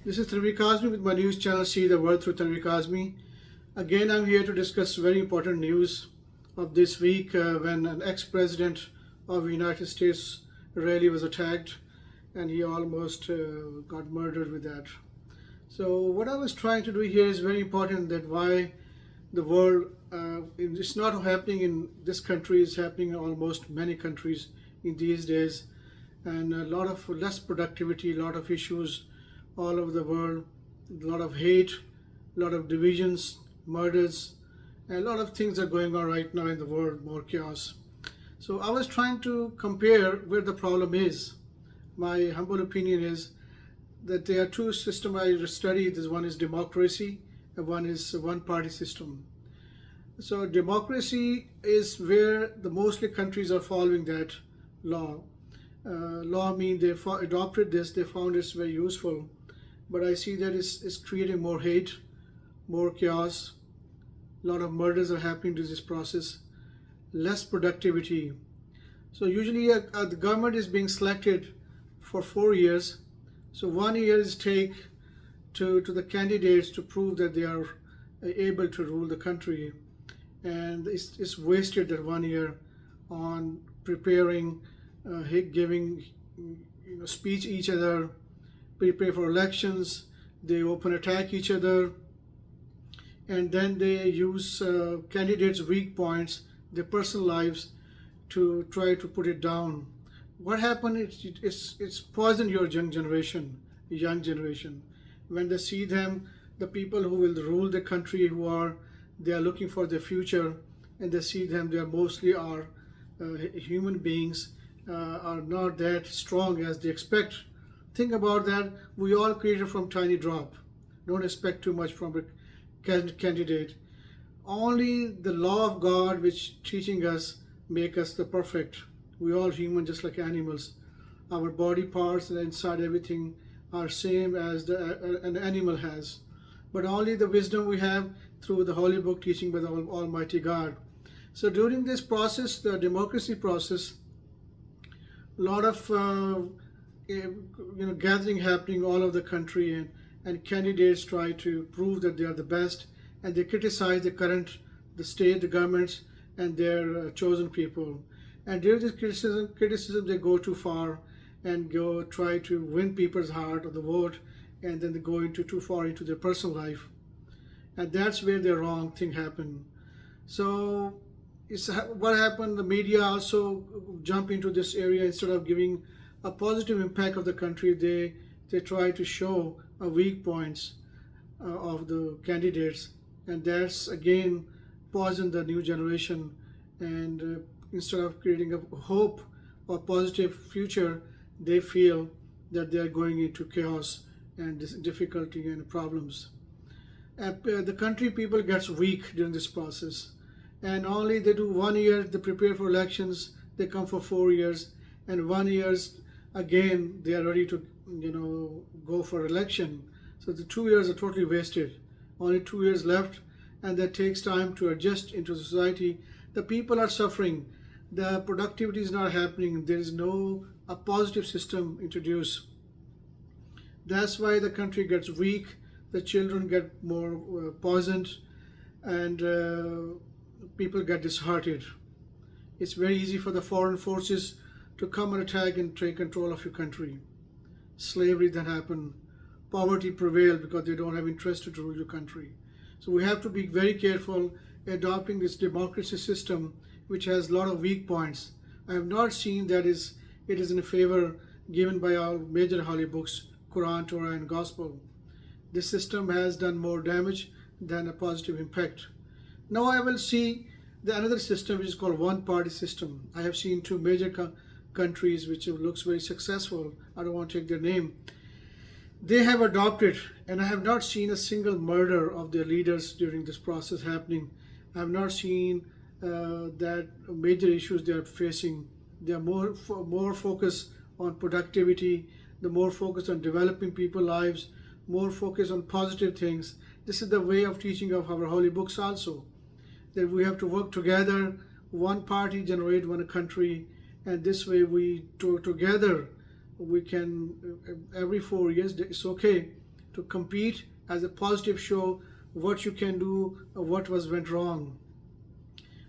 This is Tanvir Kazmi with my news channel See the World through Tanvir Kazmi. Again, I'm here to discuss very important news of this week when an ex-president of the United States really was attacked and he almost got murdered with that. So what I was trying to do here is very important, that why the world, it's not happening in this country, it's happening in almost many countries in these days, and a lot of less productivity, a lot of issues all over the world, a lot of hate, a lot of divisions, murders, and a lot of things are going on right now in the world, more chaos. So I was trying to compare where the problem is. My humble opinion is that there are two systems I studied. This one is democracy and one is one party system. So democracy is where the mostly countries are following that law. Law means they adopted this, they found it's very useful, but I see that it's creating more hate, more chaos, a lot of murders are happening to this process, less productivity. So usually the government is being selected for 4 years. So 1 year is take to the candidates to prove that they are able to rule the country, and it's wasted that 1 year on preparing, giving speech each other, prepare for elections. They open attack each other, and then they use candidates' weak points, their personal lives, to try to put it down. What happened is it's poisoned your young generation. When they see them, the people who will rule the country, they are looking for their future, and they see them, they are mostly human beings, are not that strong as they expect. Think about that. We all created from tiny drop. Don't expect too much from a candidate. Only the law of God which teaching us make us the perfect. We all human, just like animals. Our body parts and inside everything are same as an animal has. But only the wisdom we have through the Holy Book teaching by the Almighty God. So during this process, the democracy process, a lot of gathering happening all over the country, and candidates try to prove that they are the best, and they criticize the state, the governments, and their chosen people. And during this criticism, they go too far and go try to win people's heart or the vote, and then they go into too far into their personal life, and that's where the wrong thing happened. So it's what happened. The media also jump into this area. Instead of giving a positive impact of the country, they try to show weak points of the candidates, and that's again poison the new generation. And instead of creating a hope or positive future, they feel that they are going into chaos and difficulty and problems. The country people gets weak during this process, and only they do 1 year, they prepare for elections, they come for 4 years, and 1 years again they are ready to go for election. So the 2 years are totally wasted. Only 2 years left, and that takes time to adjust into society. The people are suffering, the productivity is not happening, there is no a positive system introduced. That's why the country gets weak, the children get more poisoned, and people get disheartened. It's very easy for the foreign forces to come and attack and take control of your country. Slavery then happened. Poverty prevailed because they don't have interest to rule your country. So we have to be very careful adopting this democracy system, which has a lot of weak points. I have not seen that it is in favor given by our major holy books, Quran, Torah, and Gospel. This system has done more damage than a positive impact. Now I will see another system which is called one-party system. I have seen two major countries which looks very successful. I don't want to take their name. They have adopted, and I have not seen a single murder of their leaders during this process happening. I have not seen that major issues they are facing. They are more focused on productivity, the more focused on developing people's lives, more focused on positive things. This is the way of teaching of our holy books also, that we have to work together, one party generate one country, and this way we together we can every 4 years it's okay to compete as a positive show what you can do, what was went wrong.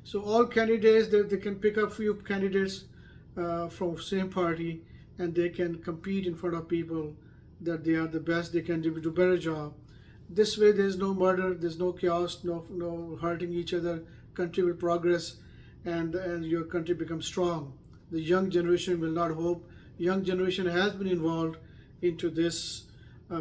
So all candidates, they can pick up few candidates from same party, and they can compete in front of people that they are the best, they can do better job. This way there's no murder, there's no chaos, no hurting each other. Country will progress, and your country becomes strong. The young generation will not hope. Young generation has been involved into this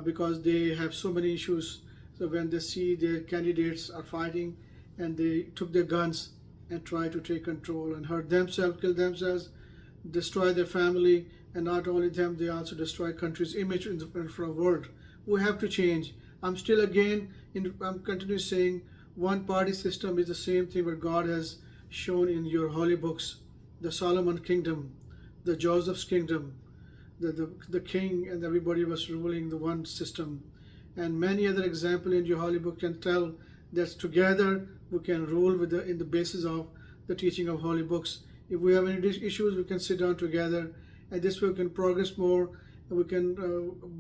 because they have so many issues. So when they see their candidates are fighting, and they took their guns and try to take control and hurt themselves, kill themselves, destroy their family, and not only them, they also destroy country's image in front of the world. We have to change. I'm continuing saying one party system is the same thing what God has shown in your holy books. The Solomon kingdom, the Joseph's kingdom, the king and everybody was ruling the one system. And many other examples in your holy book can tell that together we can rule in the basis of the teaching of holy books. If we have any issues, we can sit down together, and this way we can progress more, and we can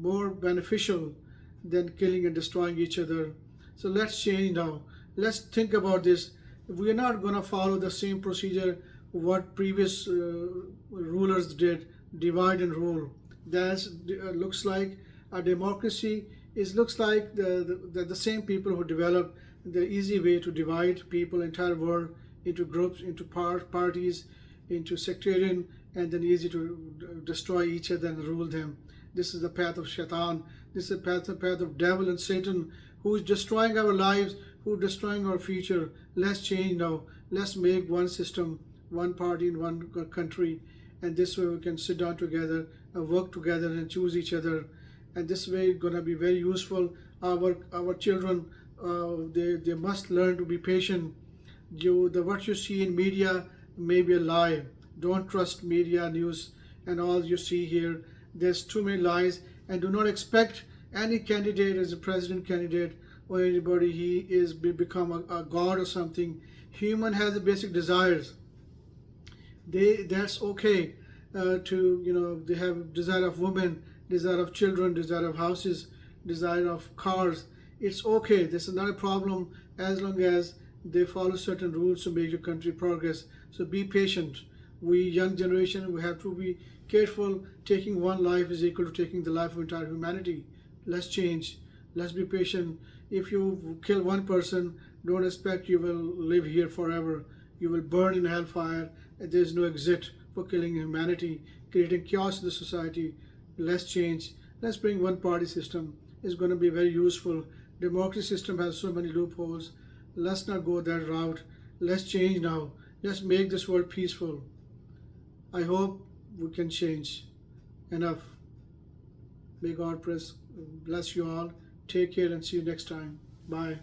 more beneficial than killing and destroying each other. So let's change now. Let's think about this. We are not going to follow the same procedure what previous rulers did, divide and rule. That looks like a democracy. It looks like the same people who developed the easy way to divide people, entire world, into groups, into parties, into sectarian, and then easy to destroy each other and rule them. This is the path of Shaitan. This is the path of devil and Satan, who is destroying our lives, who is destroying our future. Let's change now. Let's make one system, one party in one country, and this way we can sit down together and work together and choose each other. And this way it's going to be very useful. Our children, they must learn to be patient. What you see in media may be a lie. Don't trust media news and all you see here. There's too many lies, and do not expect any candidate as a president candidate or anybody he is become a god or something. Human has the basic desires. That's okay they have desire of women, desire of children, desire of houses, desire of cars. It's okay. This is not a problem as long as they follow certain rules to make your country progress. So be patient. We young generation, we have to be careful. Taking one life is equal to taking the life of entire humanity. Let's change. Let's be patient. If you kill one person, don't expect you will live here forever. You will burn in hellfire, and there's no exit for killing humanity, creating chaos in the society. Let's change. Let's bring one party system. It's going to be very useful. Democracy system has so many loopholes. Let's not go that route. Let's change now. Let's make this world peaceful. I hope we can change. Enough. May God bless you all. Take care and see you next time. Bye.